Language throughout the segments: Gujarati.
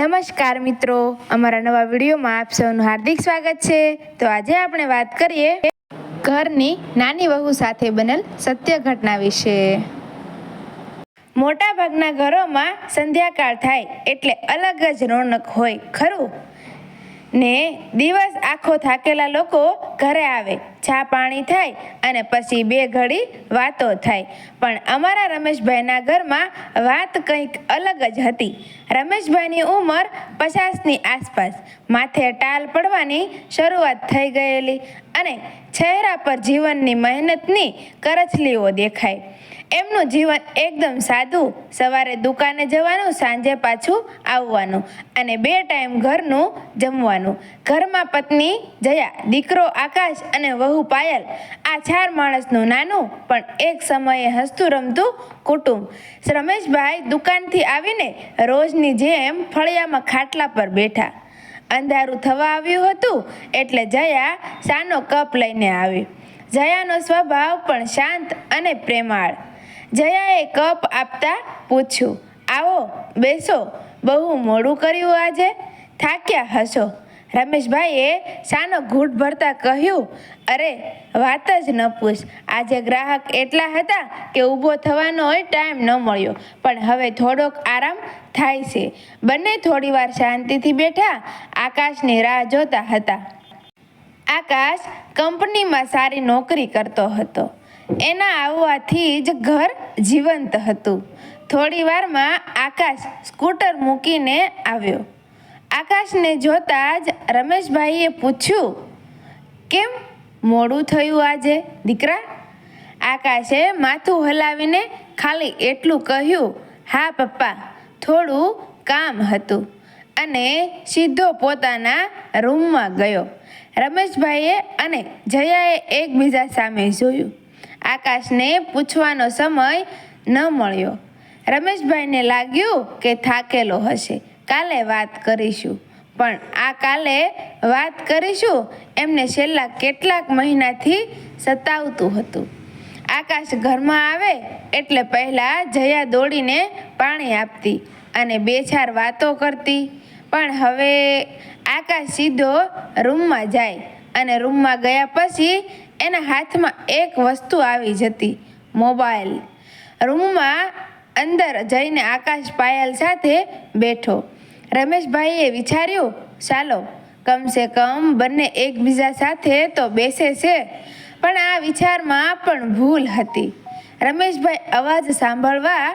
નમસ્કાર મિત્રો, અમારા નવા વિડીયોમાં આપ સૌનું હાર્દિક સ્વાગત છે। તો આજે આપણે વાત કરીએ ઘરની નાની વહુ સાથે બનેલ સત્ય ઘટના વિશે। મોટા ભાગના ઘરોમાં સંધ્યાકાળ થાય એટલે અલગ જ રોનક હોય ખરું ને। દિવસ આખો થાકેલા લોકો ઘરે આવે, ચા પાણી થાય અને પછી બે ઘડી વાતો થાય। પણ અમારા રમેશભાઈના ઘરમાં વાત કંઈક અલગ જ હતી। રમેશભાઈની ઉંમર 50ની આસપાસ, માથે ટાલ પડવાની શરૂઆત થઈ ગયેલી અને ચહેરા પર જીવનની મહેનતની કરચલીઓ દેખાય। એમનું જીવન એકદમ સાદું, સવારે દુકાને જવાનું, સાંજે પાછું આવવાનું અને 2 ટાઈમ ઘરનું જમવાનું। ઘરમાં પત્ની જયા, દીકરો આકાશ અને વહુ પાયલ, આ 4 માણસનું નાનું પણ એક સમયે હસતું રમતું કુટુંબ। રમેશભાઈ દુકાનથી આવીને રોજની જેમ ફળિયામાં ખાટલા પર બેઠા। અંધારું થવા આવ્યું હતું એટલે જયા ચાનો કપ લઈને આવી। જયાનો સ્વભાવ પણ શાંત અને પ્રેમાળ। જયાએ કપ આપતા પૂછ્યું, આવો બેસો, બહુ મોડું કર્યું આજે, થાક્યા હશો। રમેશભાઈએ ચાનો ઘૂંટ ભરતા કહ્યું, અરે વાત જ ન પૂછ, આજે ગ્રાહક એટલા હતા કે ઊભો થવાનો ટાઈમ ન મળ્યો, પણ હવે થોડોક આરામ થાય છે। બંને થોડીવાર શાંતિથી બેઠા આકાશની રાહ જોતા હતા। આકાશ કંપનીમાં સારી નોકરી કરતો હતો। એના આવવાથી જ ઘર જીવંત હતું। થોડી વારમાં આકાશ સ્કૂટર મૂકીને આવ્યો। આકાશને જોતા જ રમેશભાઈએ પૂછ્યું, કેમ મોડું થયું આજે દીકરા? આકાશે માથું હલાવીને ખાલી એટલું કહ્યું, હા પપ્પા, થોડું કામ હતું, અને સીધો પોતાના રૂમમાં ગયો। રમેશભાઈએ અને જયાએ એકબીજા સામે જોયું। આકાશને પૂછવાનો સમય ન મળ્યો। રમેશભાઈને લાગ્યું કે થાકેલો હશે, કાલે વાત કરીશું। પણ આ કાલે વાત કરીશું એમને છેલ્લા કેટલાક મહિનાથી સતાવતું હતું। આકાશ ઘરમાં આવે એટલે પહેલા જયા દોડીને પાણી આપતી અને 2-4 વાતો કરતી, પણ હવે આકાશ સીધો રૂમમાં જાય અને રૂમમાં ગયા પછી એના હાથમાં એક વસ્તુ આવી જતી, મોબાઈલ। રૂમમાં અંદર જઈને આકાશ પાયલ સાથે બેઠો। રમેશભાઈએ વિચાર્યું, ચાલો કમસે કમ બંને એકબીજા સાથે તો બેસે છે, પણ આ વિચારમાં પણ ભૂલ હતી। રમેશભાઈ અવાજ સાંભળવા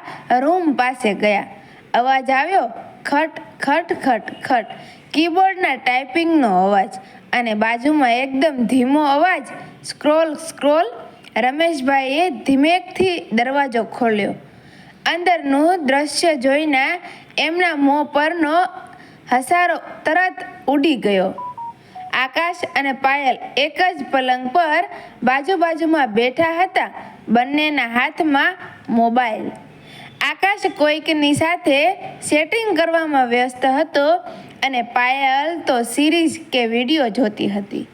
રૂમ પાસે ગયા। અવાજ આવ્યો, ખટ ખટ ખટ ખટ, કીબોર્ડના ટાઈપિંગનો અવાજ, અને બાજુમાં એકદમ ધીમો અવાજ, સ્ક્રોલ સ્ક્રોલ। રમેશભાઈએ ધીમેકથી દરવાજો ખોલ્યો। અંદરનું દ્રશ્ય જોઈને એમના મોં પરનો હસારો તરત ઉડી ગયો। આકાશ અને પાયલ એક જ પલંગ પર બાજુ બાજુમાં બેઠા હતા, બંનેના હાથમાં મોબાઈલ। આકાશ કોઈકની સાથે સેટિંગ કરવામાં વ્યસ્ત હતો અને પાયલ તો સિરીઝ કે વિડીયો જોતી હતી।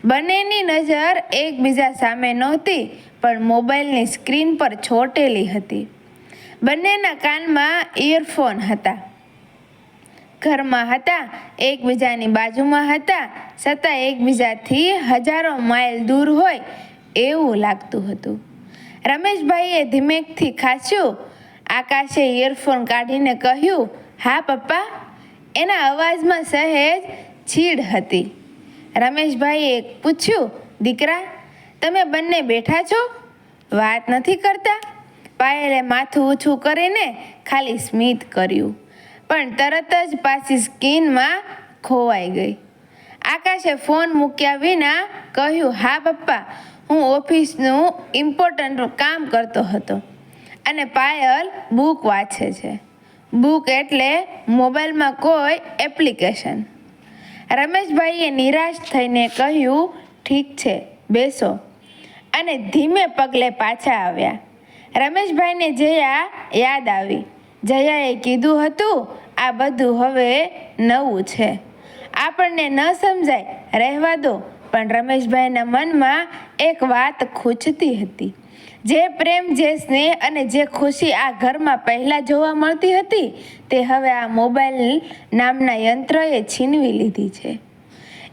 બંનેની નજર એકબીજા સામે નહોતી, પણ મોબાઈલની સ્ક્રીન પર ચોંટેલી હતી। બંનેના કાનમાં ઇયરફોન હતા, ઘરમાં હતા, એકબીજાની બાજુમાં હતા, છતાં એકબીજાથી હજારો માઇલ દૂર હોય એવું લાગતું હતું। રમેશભાઈએ ધીમેકથી ખાસ્યું। આકાશે ઇયરફોન કાઢીને કહ્યું, હા પપ્પા। એના અવાજમાં સહેજ ચીડ હતી। રમેશભાઈએ પૂછ્યું, દીકરા, તમે બંને બેઠા છો, વાત નથી કરતા? પાયલે માથું ઊંચું કરીને ખાલી સ્મિત કર્યું, પણ તરત જ પાછી સ્ક્રીનમાં ખોવાઈ ગઈ। આકાશે ફોન મૂક્યા વિના કહ્યું, હા પપ્પા, હું ઓફિસનું ઇમ્પોર્ટન્ટ કામ કરતો હતો અને પાયલ બુક વાંચે છે। બુક એટલે મોબાઈલમાં કોઈ એપ્લિકેશન। રમેશભાઈએ નિરાશ થઈને કહ્યું, ઠીક છે, બેસો, અને ધીમે પગલે પાછા આવ્યા। રમેશભાઈને જયા યાદ આવી। જયાએ કીધું હતું, આ બધું હવે નવું છે, આપણને ન સમજાય, રહેવા દો। પણ રમેશભાઈના મનમાં એક વાત ખૂંચતી હતી, જે પ્રેમ, જે સ્નેહ અને જે ખુશી આ ઘરમાં પહેલાં જોવા મળતી હતી તે હવે આ મોબાઈલ નામના યંત્રએ છીનવી લીધી છે.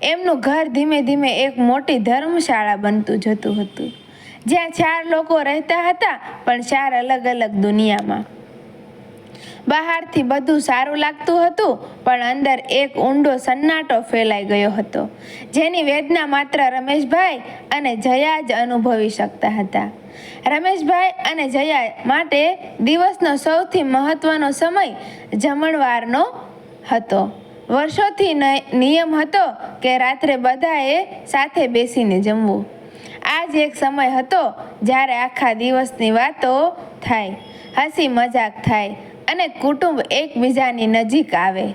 એમનું ઘર ધીમે ધીમે એક મોટી ધર્મશાળા બનતું જતું હતું, જ્યાં 4 લોકો રહેતા હતા, પણ 4 અલગ અલગ દુનિયામાં. બહારથી બધું સારું લાગતું હતું, પણ અંદર એક ઊંડો સન્નાટો ફેલાઈ ગયો હતો, જેની વેદના માત્ર રમેશભાઈ અને જયા જ અનુભવી શકતા હતા. રમેશભાઈ અને જયા માટે દિવસનો સૌથી મહત્વનો સમય જમણવારનો હતો. વર્ષોથી નિયમ હતો કે રાત્રે બધાએ સાથે બેસીને જમવું. આ જ એક સમય હતો જ્યારે આખા દિવસની વાતો થાય, હસી મજાક થાય અને કુટુંબ એકબીજાની નજીક આવે.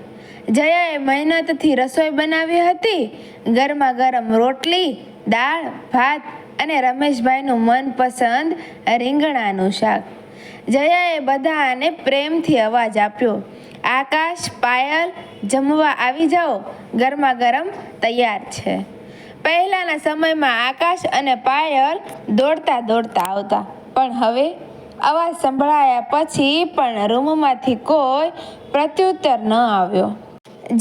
જયાએ મહેનતથી રસોઈ બનાવી હતી, ગરમા ગરમ રોટલી, દાળ, ભાત અને રમેશભાઈનું મનપસંદ રીંગણાનું શાક. જયાએ બધાને પ્રેમથી અવાજ આપ્યો, આકાશ, પાયલ, જમવા આવી જાઓ, ગરમા ગરમ તૈયાર છે. પહેલાંના સમયમાં આકાશ અને પાયલ દોડતા દોડતા આવતા, પણ હવે અવાજ સંભળાયા પછી પણ રૂમમાંથી કોઈ પ્રત્યુત્તર ન આવ્યો.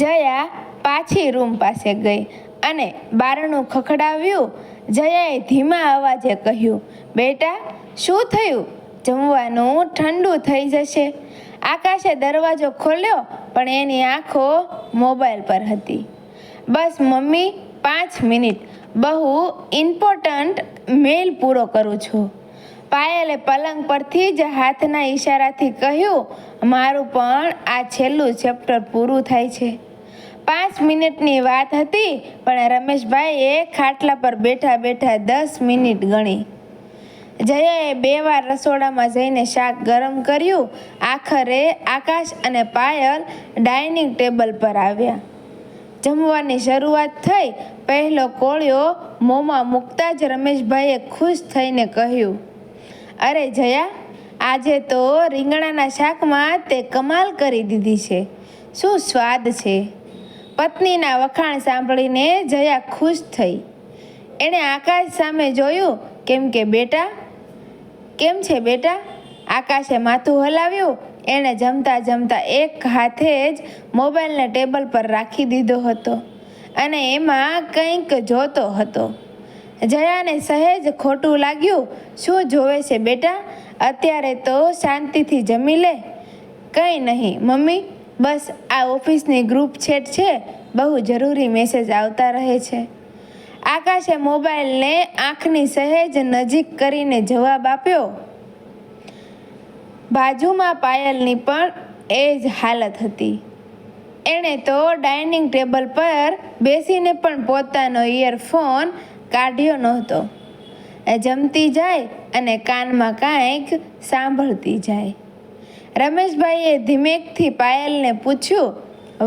જયા પાછી રૂમ પાસે ગઈ અને બારણું ખખડાવ્યું. જયાએ ધીમા અવાજે કહ્યું, બેટા, શું થયું? જમવાનું ઠંડુ થઈ જશે. આકાશે દરવાજો ખોલ્યો, પણ એની આંખો મોબાઈલ પર હતી. બસ મમ્મી, 5 મિનિટ, બહુ ઇમ્પોર્ટન્ટ મેલ પૂરો કરું છું. પાયલે પલંગ પરથી જ હાથના ઈશારાથી કહ્યું, મારું પણ આ છેલ્લું ચેપ્ટર પૂરું થાય છે. 5 મિનિટની વાત હતી, પણ રમેશભાઈએ ખાટલા પર બેઠા બેઠા 10 મિનિટ ગણી. જયાએ 2 વાર રસોડામાં જઈને શાક ગરમ કર્યું. આખરે આકાશ અને પાયલ ડાઇનિંગ ટેબલ પર આવ્યા. જમવાની શરૂઆત થઈ. પહેલો કોળિયો મોંમાં મૂકતા જ રમેશભાઈએ ખુશ થઈને કહ્યું, અરે જયા, આજે તો રીંગણાના શાકમાં તે કમાલ કરી દીધી છે. શું સ્વાદ છે! પત્નીના વખાણ સાંભળીને જયા ખુશ થઈ. એણે આકાશ સામે જોયું. કેમ છે બેટા? આકાશે માથું હલાવ્યું. એણે જમતા જમતા એક હાથે જ મોબાઈલને ટેબલ પર રાખી દીધો હતો અને એમાં કંઈક જોતો હતો. જયાને સહેજ ખોટું લાગ્યું. શું જોવે છે બેટા? અત્યારે તો શાંતિથી જમી લે. કંઈ નહીં મમ્મી, બસ આ ઓફિસની ગ્રુપ ચેટ છે, બહુ જરૂરી મેસેજ આવતા રહે છે. આકાશે મોબાઈલને આંખની સહેજ નજીક કરીને જવાબ આપ્યો. બાજુમાં પાયલની પણ એ જ હાલત હતી. એણે તો ડાઇનિંગ ટેબલ પર બેસીને પણ પોતાનો ઇયરફોન કાઢ્યો નહોતો. જમતી જાય અને કાનમાં કાંઈક સાંભળતી જાય. રમેશભાઈએ ધીમેકથી પાયલને પૂછ્યું,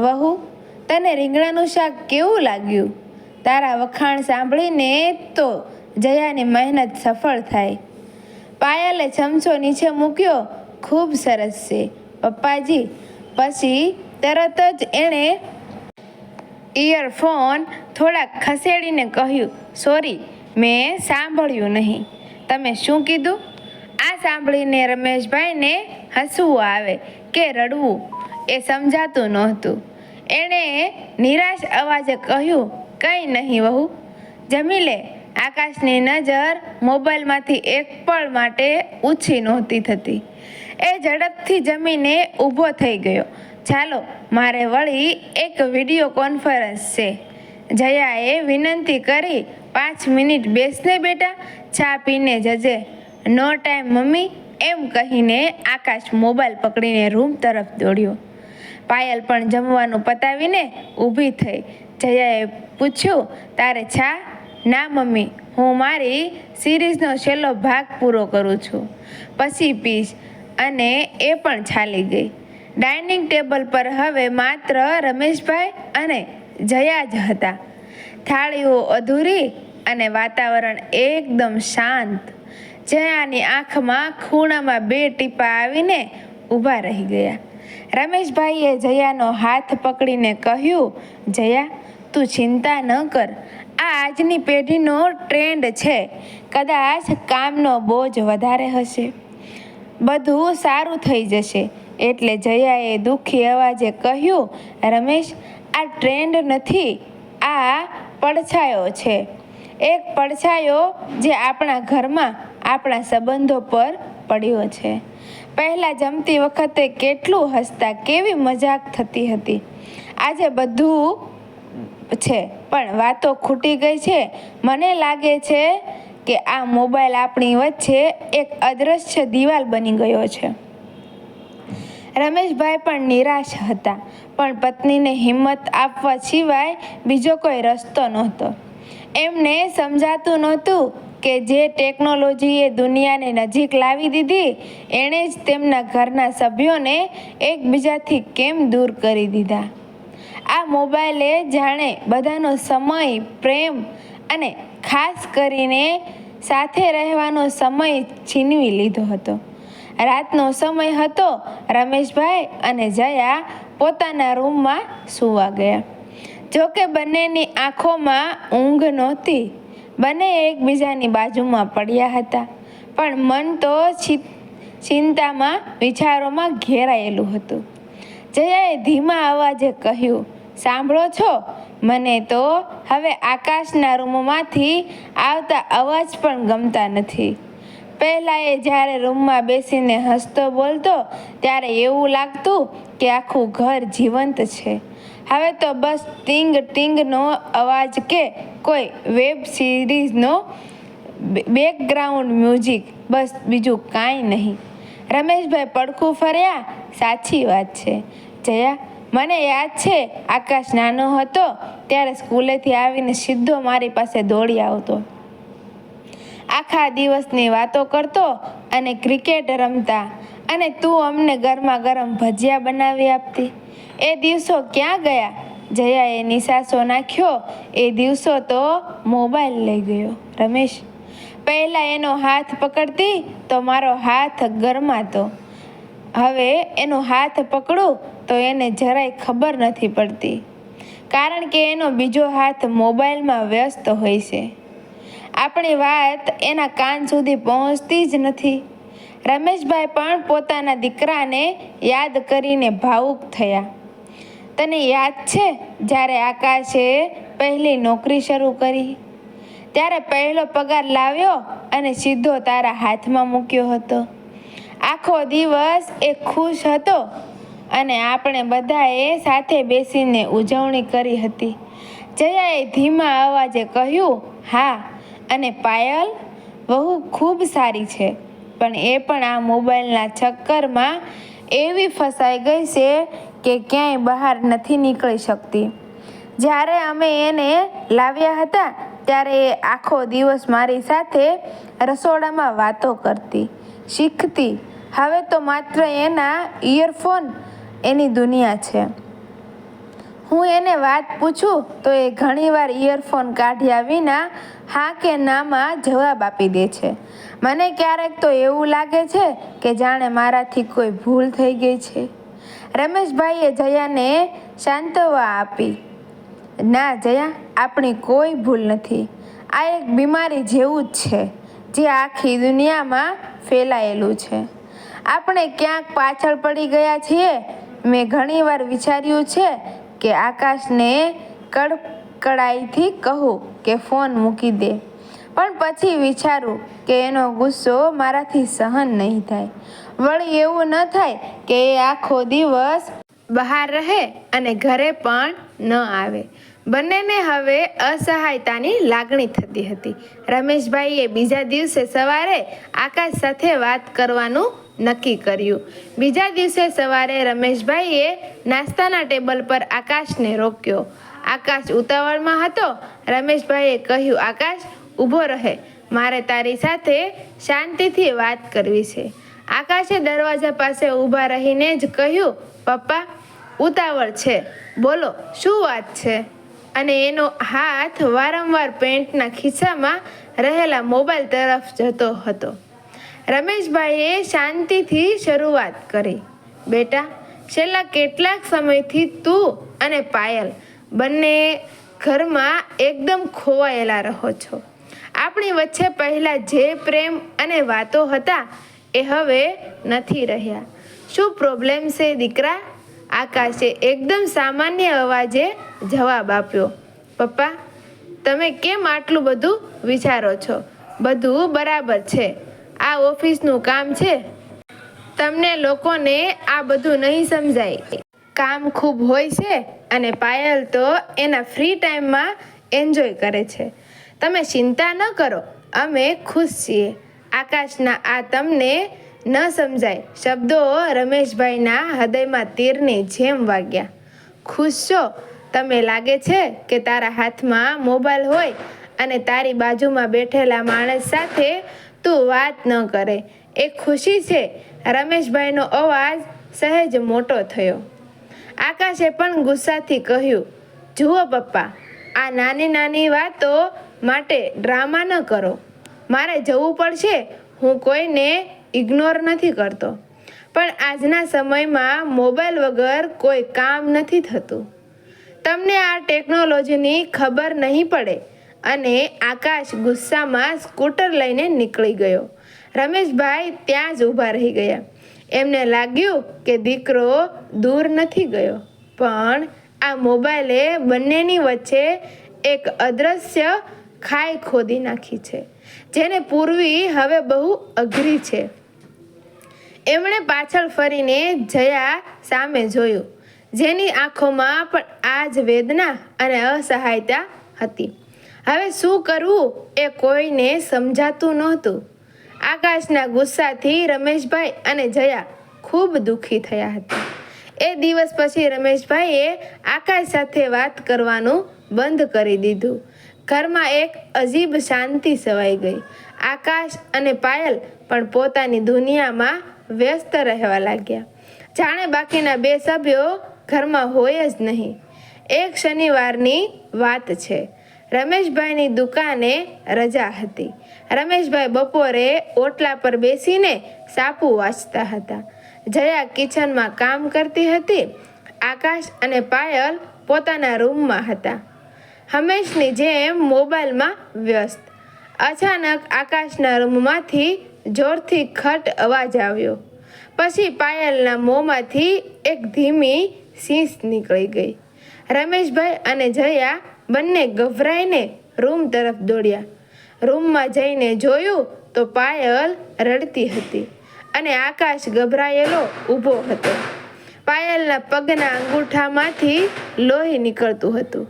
વહુ, તને રીંગણાનું શાક કેવું લાગ્યું? તારા વખાણ સાંભળીને તો જયાની મહેનત સફળ થાય. પાયલે ચમચો નીચે મૂક્યો. ખૂબ સરસ છે પપ્પાજી. પછી તરત જ એણે ઇયરફોન થોડાક ખસેડીને કહ્યું, સોરી, મેં સાંભળ્યું નહીં. તમે શું કીધું? આ સાંભળીને રમેશભાઈને હસવું આવે કે રડવું એ સમજાતું નહોતું. એણે નિરાશ અવાજે કહ્યું, કંઈ નહીં વહુ, જમી લે. આકાશની નજર મોબાઈલમાંથી એક પળ માટે ઊંચી નહોતી થતી. એ ઝડપથી જમીને ઊભો થઈ ગયો. ચાલો, મારે વળી એક વિડીયો કોન્ફરન્સ છે. જયાએ વિનંતી કરી. 5 મિનિટ બેસને બેટા, ચા પીને જજે. નો ટાઈમ મમ્મી, એમ કહીને આકાશ મોબાઈલ પકડીને રૂમ તરફ દોડ્યો. પાયલ પણ જમવાનું પતાવીને ઊભી થઈ. જયાએ પૂછ્યું, તારે ચા? ના મમ્મી, હું મારી સિરીઝનો છેલ્લો ભાગ પૂરો કરું છું, પછી પીશ. અને એ પણ ચાલી ગઈ. ડાઇનિંગ ટેબલ પર હવે માત્ર રમેશભાઈ અને જયા જ હતા. થાળીઓ અધૂરી અને વાતાવરણ એકદમ શાંત. જયાની આંખમાં ખૂણામાં 2 ટીપા આવીને ઊભા રહી ગયા. રમેશભાઈએ જયાનો હાથ પકડીને કહ્યું, જયા, તું ચિંતા ન કર. આ આજની પેઢીનો ટ્રેન્ડ છે. કદાચ કામનો બોજ વધારે હશે, બધું સારું થઈ જશે. એટલે જયાએ દુઃખી અવાજે કહ્યું, રમેશ, આ ટ્રેન્ડ નથી, આ પડછાયો છે. એક પડછાયો જે આપણા ઘરમાં, આપણા સંબંધો પર પડ્યો છે. પહેલાં જમતી વખતે કેટલું હસતા, કેવી મજાક થતી હતી. આજે બધું છે પણ વાતો ખૂટી ગઈ છે. મને લાગે છે કે આ મોબાઈલ આપણી વચ્ચે એક અદૃશ્ય દિવાલ બની ગયો છે. રમેશભાઈ પણ નિરાશ હતા, પણ પત્નીને હિંમત આપવા સિવાય બીજો કોઈ રસ્તો નહોતો. એમને સમજાતું નહોતું કે જે ટેકનોલોજીએ દુનિયાને નજીક લાવી દીધી, એણે જ તેમના ઘરના સભ્યોને એકબીજાથી કેમ દૂર કરી દીધા. આ મોબાઈલે જાણે બધાનો સમય, પ્રેમ અને ખાસ કરીને સાથે રહેવાનો સમય છીનવી લીધો હતો. રાતનો સમય હતો. રમેશભાઈ અને જયા પોતાના રૂમમાં સૂવા ગયા. જોકે બંનેની આંખોમાં ઊંઘ નહોતી. બંને એકબીજાની બાજુમાં પડ્યા હતા, પણ મન તો ચિંતામાં, વિચારોમાં ઘેરાયેલું હતું. જયાએ ધીમા અવાજે કહ્યું, સાંભળો છો? મને તો હવે આકાશના રૂમમાંથી આવતા અવાજ પણ ગમતા નથી. પહેલાં એ જ્યારે રૂમમાં બેસીને હસતો બોલતો, ત્યારે એવું લાગતું કે આખું ઘર જીવંત છે. હવે તો બસ ટીંગ ટીંગનો અવાજ કે કોઈ વેબ સિરીઝનો બેકગ્રાઉન્ડ મ્યુઝિક, બસ બીજું કાંઈ નહીં. રમેશભાઈ પડખું ફર્યા. સાચી વાત છે જયા, મને યાદ છે આકાશ નાનો હતો ત્યારે સ્કૂલેથી આવીને સીધો મારી પાસે દોડી આવતો. આખા દિવસની વાતો કરતો અને ક્રિકેટ રમતા, અને તું અમને ગરમા ગરમ ભજીયા બનાવી આપતી. એ દિવસો ક્યાં ગયા? જયાએ નિસાસો નાખ્યો. એ દિવસો તો મોબાઈલ લઈ ગયો. રમેશ, પહેલાં એનો હાથ પકડતી તો મારો હાથ ગરમાતો. હવે એનો હાથ પકડું તો એને જરાય ખબર નથી પડતી, કારણ કે એનો બીજો હાથ મોબાઈલમાં વ્યસ્ત હોય છે. આપણી વાત એના કાન સુધી પહોંચતી જ નથી. રમેશભાઈ પણ પોતાના દીકરાને યાદ કરીને ભાવુક થયા. તને યાદ છે જ્યારે આકાશે પહેલી નોકરી શરૂ કરી, ત્યારે પહેલો પગાર લાવ્યો અને સીધો તારા હાથમાં મૂક્યો હતો. આખો દિવસ એ ખુશ હતો અને આપણે બધાએ સાથે બેસીને ઉજવણી કરી હતી. જયાએ ધીમા અવાજે કહ્યું, હા, અને પાયલ વહુ ખૂબ સારી છે, પણ એ પણ આ મોબાઈલના ચક્કરમાં એવી ફસાઈ ગઈ છે કે ક્યાંય બહાર નથી નીકળી શકતી. જ્યારે અમે એને લાવ્યા હતા ત્યારે એ આખો દિવસ મારી સાથે રસોડામાં વાતો કરતી, શીખતી. હવે તો માત્ર એના ઇયરફોન એની દુનિયા છે. હું એને વાત પૂછું તો એ ઘણીવાર ઇયરફોન કાઢ્યા વિના હા કે નામાં જવાબ આપી દે છે. મને ક્યારેક તો એવું લાગે છે કે જાણે મારાથી કોઈ ભૂલ થઈ ગઈ છે. રમેશભાઈએ જયાને સાંત્વના આપી. ના જયા, આપણી કોઈ ભૂલ નથી. આ એક બીમારી જેવું જ છે જે આખી દુનિયામાં ફેલાયેલું છે. આપણે ક્યાંક પાછળ પડી ગયા છીએ. મેં ઘણીવાર વિચાર્યું છે કે આકાશને કડકડાઈથી કહું કે ફોન મૂકી દે, પણ પછી વિચારું કે એનો ગુસ્સો મારાથી સહન નહીં થાય. વળી એવું ન થાય કે એ આખો દિવસ બહાર રહે અને ઘરે પણ ન આવે. બંનેને હવે અસહાયતાની લાગણી થતી હતી. રમેશભાઈએ બીજા દિવસે સવારે આકાશ સાથે વાત કરવાનું નક્કી કર્યું. બીજા દિવસે સવારે રમેશભાઈએ નાસ્તાના ટેબલ પર આકાશને રોક્યો. આકાશ ઉતાવળમાં હતો. રમેશભાઈએ કહ્યું, આકાશ, ઊભો રહે, મારે તારી સાથે શાંતિથી વાત કરવી છે. આકાશે દરવાજા પાસે ઊભા રહીને જ કહ્યું, પપ્પા, ઉતાવળ છે, બોલો, શું વાત છે? અને એનો હાથ વારંવાર પેન્ટના ખિસ્સામાં રહેલા મોબાઈલ તરફ જતો હતો. રમેશભાઈએ શાંતિથી શરૂઆત કરી, બેટા, છેલ્લા કેટલાક સમયથી તું અને પાયલ બંને ઘરમાં એકદમ ખોવાયેલા રહો છો. આપણી વચ્ચે પહેલાં જે પ્રેમ અને વાતો હતા એ હવે નથી રહ્યા. શું પ્રોબ્લેમ છે દીકરા? આકાશે એકદમ સામાન્ય અવાજે જવાબ આપ્યો. પપ્પા, તમે કેમ આટલું બધું વિચારો છો? બધું બરાબર છે. આ ઓફિસનું કામ છે. તમને લોકોને આ બધું નહીં સમજાય. કામ ખૂબ હોય છે અને પાયલ તો એના ફ્રી ટાઈમમાં એન્જોય કરે છે. તમે ચિંતા ન કરો, અમે ખુશ છીએ. આકાશના આ તમને ન સમજાય શબ્દો રમેશભાઈના હૃદયમાં તીરની જેમ વાગ્યા. ખુશ છો? તમે લાગે છે કે તારા હાથમાં મોબાઈલ હોય અને તારી બાજુમાં બેઠેલા માણસ સાથે તું વાત ન કરે એ ખુશી છે? રમેશભાઈનો અવાજ સહેજ મોટો થયો. આકાશે પણ ગુસ્સાથી કહ્યું, જુઓ પપ્પા, આ નાની નાની વાતો માટે ડ્રામા ન કરો. મારે જવું પડશે. હું કોઈને ઇગ્નોર નથી કરતો, પણ આજના સમયમાં મોબાઈલ વગર કોઈ કામ નથી થતું. તમને આ ટેકનોલોજીની ખબર નહીં પડે. અને આકાશ ગુસ્સામાં સ્કૂટર લઈને નીકળી ગયો. રમેશભાઈ ત્યાં જ ઊભા રહી ગયા. એમને લાગ્યું કે દીકરો દૂર નથી ગયો, પણ આ મોબાઈલે બંનેની વચ્ચે એક અદૃશ્ય ખાઈ ખોદી નાખી છે, જેને પૂરવી હવે બહુ અઘરી છે. એમણે પાછળ ફરીને જયા સામે જોયું, જેની આંખોમાં પણ આ જ વેદના અને અસહાયતા હતી. હવે શું કરવું એ કોઈને સમજાતું નહોતું. આકાશના ગુસ્સાથી રમેશભાઈ અને જયા ખૂબ દુઃખી થયા હતા. એ દિવસ પછી રમેશભાઈએ આકાશ સાથે વાત કરવાનું બંધ કરી દીધું. ઘરમાં એક અજીબ શાંતિ છવાઈ ગઈ. આકાશ અને પાયલ પણ પોતાની દુનિયામાં વ્યસ્ત રહેવા લાગ્યા, જાણે બાકીના બે સભ્યો ઘરમાં હોય જ નહીં. એક શનિવારની વાત છે. રમેશભાઈની દુકાને રજા હતી. રમેશભાઈ બપોરે ઓટલા પર બેસીને સાપુ વાંચતા હતા. જયા કિચનમાં કામ કરતી હતી. આકાશ અને પાયલ પોતાના રૂમમાં હતા, હંમેશની જેમ મોબાઈલમાં વ્યસ્ત. અચાનક આકાશના રૂમમાંથી જોરથી ખટ અવાજ આવ્યો. પછી પાયલના મોંમાંથી એક ધીમી શીશ નીકળી ગઈ. રમેશભાઈ અને જયા બંને ગભરાઈને રૂમ તરફ દોડ્યા. રૂમમાં જઈને જોયું તો પાયલ રડતી હતી અને આકાશ ગભરાયેલો ઊભો હતો. પાયલના પગના અંગૂઠામાંથી લોહી નીકળતું હતું.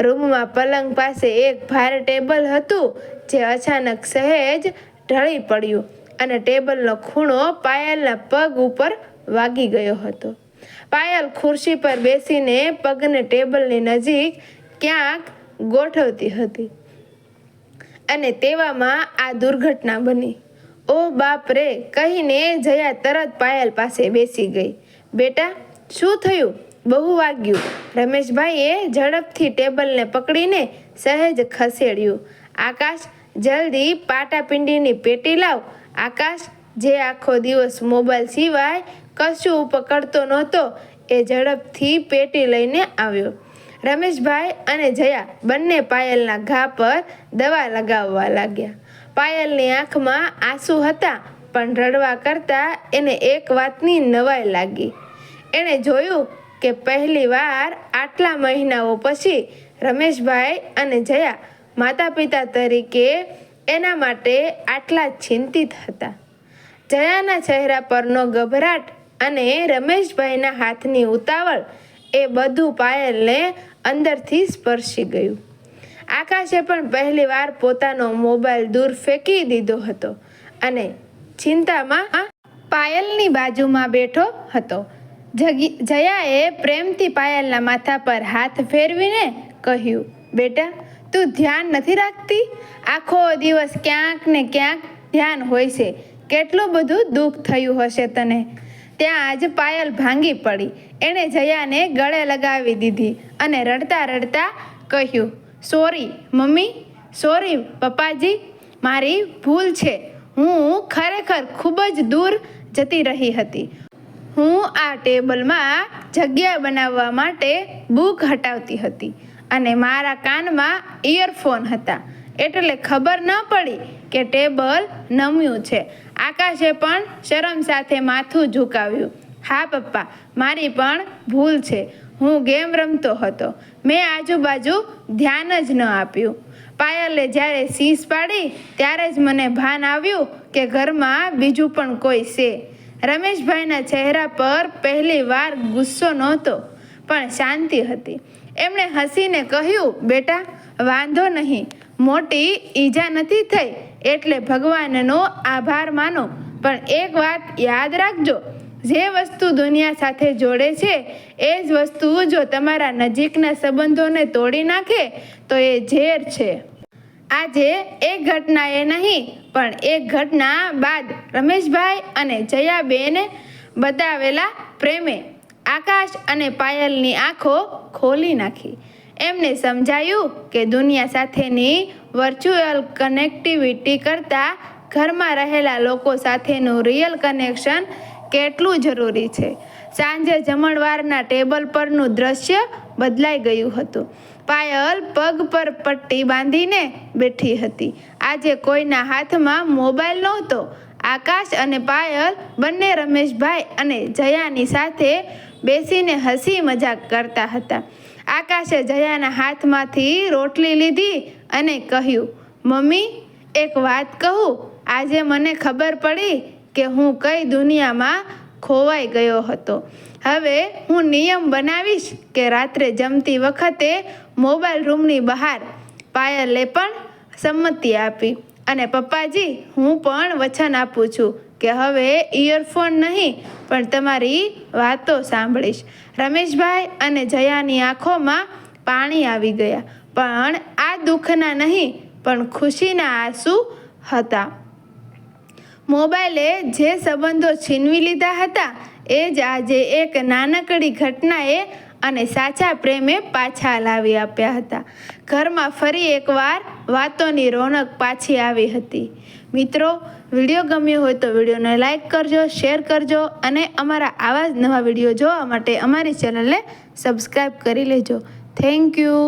રૂમમાં પલંગ પાસે એક ભારે ટેબલ હતું, જે અચાનક સહેજ ઢળી પડ્યું અને ટેબલનો ખૂણો પાયલના પગ ઉપર વાગી ગયો હતો. પાયલ ખુરશી પર બેસીને પગને ટેબલની નજીક ક્યાંક ગોઠવતી હતી અને તેવામાં આ દુર્ઘટના બની. ઓ બાપ રે, કહીને જયા તરત પાયલ પાસે બેસી ગઈ. બેટા, શું થયું? બહુ વાગ્યું? રમેશભાઈએ ઝડપથી ટેબલને પકડીને સહેજ ખસેડ્યું. આકાશ, જલ્દી પાટાપિંડીની પેટી લાવ. આકાશ, જે આખો દિવસ મોબાઈલ સિવાય કશું પકડતો નહોતો, એ ઝડપથી પેટી લઈને આવ્યો. રમેશભાઈ અને જયા બંને પાયલના ઘા પર દવા લગાવવા લાગ્યા. પાયલની આંખમાં આંસુ હતા, પણ રડવા કરતાં એને એક વાતની નવાઈ લાગી. એણે જોયું કે પહેલીવાર આટલા મહિનાઓ પછી રમેશભાઈ અને જયા માતા પિતા તરીકે એના માટે આટલા ચિંતિત હતા. જયાના ચહેરા પરનો ગભરાટ અને રમેશભાઈના હાથની ઉતાવળ, એ બધું પાયલને અંદરથી સ્પર્શી ગયું. આકાશે પણ પહેલીવાર પોતાનો મોબાઈલ દૂર ફેંકી દીધો હતો અને ચિંતામાં પાયલની બાજુમાં બેઠો હતો. જયાએ પ્રેમથી પાયલના માથા પર હાથ ફેરવીને કહ્યું, બેટા, તું ધ્યાન નથી રાખતી? આખો દિવસ ક્યાંક ને ક્યાંક ધ્યાન હોય છે. કેટલું બધું દુઃખ થયું હશે તને. ત્યાં જ પાયલ ભાંગી પડી. એણે જયાને ગળે લગાવી દીધી અને રડતા રડતા કહ્યું, સોરી મમ્મી, સોરી પપ્પાજી, મારી ભૂલ છે. હું ખરેખર ખૂબ જ દૂર જતી રહી હતી. હું આ ટેબલમાં જગ્યા બનાવવા માટે બુક હટાવતી હતી અને મારા કાનમાં ઇયરફોન હતા, એટલે ખબર ન પડી કે ટેબલ નમ્યું છે. આકાશે પણ શરમ સાથે માથું ઝુકાવ્યું. હા પપ્પા, મારી પણ ભૂલ છે. હું ગેમ રમતો હતો. મેં આજુબાજુ ધ્યાન જ ન આપ્યું. પાયલે જ્યારે શીશ પાડી ત્યારે જ મને ભાન આવ્યું કે ઘરમાં બીજું પણ કોઈ છે. રમેશભાઈના ચહેરા પર પહેલી વાર ગુસ્સો નહોતો, પણ શાંતિ હતી. એમણે હસીને કહ્યું, બેટા, વાંધો નહીં. મોટી ઈજા નથી થઈ એટલે ભગવાનનો આભાર માનો. પણ એક વાત યાદ રાખજો, જે વસ્તુ દુનિયા સાથે જોડે છે એ જ વસ્તુ જો તમારા નજીકના સંબંધોને તોડી નાખે તો એ ઝેર છે. આજે એક ઘટનાએ નહીં પણ એક ઘટના બાદ રમેશભાઈ અને જયાબેને બતાવેલા પ્રેમે આકાશ અને પાયલની આંખો ખોલી નાખી. એમને સમજાયું કે દુનિયા સાથેની વર્ચ્યુઅલ કનેક્ટિવિટી કરતાં ઘરમાં રહેલા લોકો સાથેનું રિયલ કનેક્શન કેટલું જરૂરી છે. સાંજે જમણવારના ટેબલ પરનું દ્રશ્ય બદલાઈ ગયું હતું. પાયલ પગ પર પટ્ટી બાંધીને બેઠી હતી. આજે કોઈના હાથમાં મોબાઈલ નહોતો. આકાશ અને પાયલ બંને રમેશભાઈ અને જયાની સાથે બેસીને હસી મજાક કરતા હતા. આકાશે જયાના હાથમાંથી રોટલી લીધી અને કહ્યું, મમ્મી, એક વાત કહું. આજે મને ખબર પડી કે હું કઈ દુનિયામાં ખોવાઈ ગયો હતો. હવે હું નિયમ બનાવીશ કે રાત્રે જમતી વખતે મોબાઈલ રૂમની બહાર. પાયલે પણ સંમતિ આપી. અને પપ્પાજી, હું પણ વચન આપું છું કે હવે ઇયરફોન નહીં પણ તમારી વાતો સાંભળીશ. રમેશભાઈ અને જયાની આંખોમાં પાણી આવી ગયા, પણ આ દુઃખના નહીં પણ ખુશીના આંસુ હતા. મોબાઈલે જે સંબંધો છીનવી લીધા હતા એ જ આજે એક નાનકડી ઘટનાએ અને સાચા પ્રેમે પાછા લાવી આપ્યા હતા. ઘરમાં ફરી એકવાર વાતોની રોનક પાછી આવી હતી. મિત્રો, વિડીયો ગમ્યો હોય તો વિડીયોને લાઈક કરજો, શેર કરજો અને અમારા આવા જ નવા વિડીયો જોવા માટે અમારી ચેનલને સબસ્ક્રાઈબ કરી લેજો. Thank you.